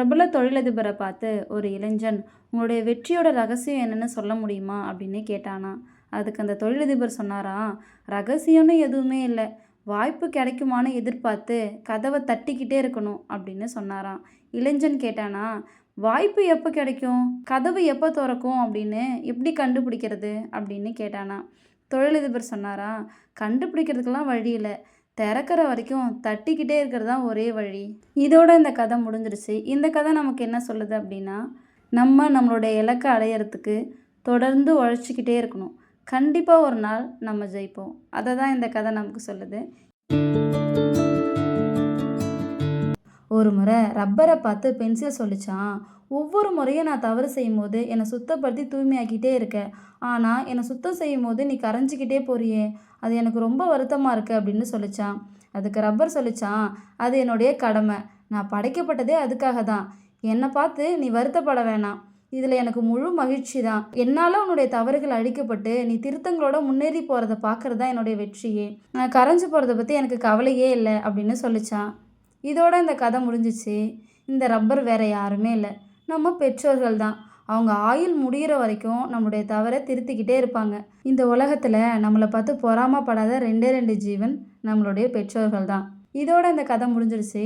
பிரபல தொழிலதிபரை பார்த்து ஒரு இளைஞன், உங்களுடைய வெற்றியோட ரகசியம் என்னன்னு சொல்ல முடியுமா அப்படின்னு கேட்டானா. அதுக்கு அந்த தொழிலதிபர் சொன்னாராம், ரகசியம்னு எதுவுமே இல்லை, வாய்ப்பு கிடைக்குமான்னு எதிர்பார்த்து கதவை தட்டிக்கிட்டே இருக்கணும் அப்படின்னு சொன்னாராம். இளைஞன் கேட்டானா, வாய்ப்பு எப்போ கிடைக்கும், கதவு எப்போ திறக்கும் அப்படின்னு எப்படி கண்டுபிடிக்கிறது அப்படின்னு கேட்டானா. தொழிலதிபர் சொன்னாரா, கண்டுபிடிக்கிறதுக்கெல்லாம் வழி இல்லை, திறக்கிற வரைக்கும் தட்டிக்கிட்டே இருக்கிறது தான் ஒரே வழி. இதோட இந்த கதை முடிஞ்சிருச்சு. இந்த கதை நமக்கு என்ன சொல்லுது அப்படின்னா, நம்மளுடைய இலக்கை அடையிறதுக்கு தொடர்ந்து உழைச்சிக்கிட்டே இருக்கணும். கண்டிப்பாக ஒரு நாள் நம்ம ஜெயிப்போம். அதை தான் இந்த கதை நமக்கு சொல்லுது. ஒரு முறை ரப்பரை பார்த்து பென்சில் சொல்லிச்சான், ஒவ்வொரு முறையும் நான் தவறு செய்யும் போது என்னை சுத்தப்படுத்தி தூய்மையாக்கிட்டே இருக்க, ஆனால் என்னை சுத்தம் செய்யும் போது நீ கரைஞ்சிக்கிட்டே போறியே, அது எனக்கு ரொம்ப வருத்தமாக இருக்குது அப்படின்னு சொல்லிச்சான். அதுக்கு ரப்பர் சொல்லிச்சான், அது என்னுடைய கடமை, நான் படைக்கப்பட்டதே அதுக்காக தான், என்னை பார்த்து நீ வருத்தப்பட வேணாம், இதில் எனக்கு முழு மகிழ்ச்சி தான், என்னால் உன்னுடைய தவறுகள் அழிக்கப்பட்டு நீ திருத்தங்களோட முன்னேறி போகிறத பார்க்குறது தான் என்னுடைய வெற்றியே, நான் கரைஞ்சி போகிறத பற்றி எனக்கு கவலையே இல்லை அப்படின்னு சொல்லிச்சான். இதோட இந்த கதை முடிஞ்சிச்சு. இந்த ரப்பர் வேறு யாருமே இல்லை, நம்ம பெற்றோர்கள் தான். அவங்க ஆயுள் முடிகிற வரைக்கும் நம்மளுடைய தவறை திருத்திக்கிட்டே இருப்பாங்க. இந்த உலகத்தில் நம்மளை பார்த்து பொறாமப்படாத ரெண்டே 2 ஜீவன் நம்மளுடைய பெற்றோர்கள் தான். இதோட இந்த கதை முடிஞ்சிருச்சு.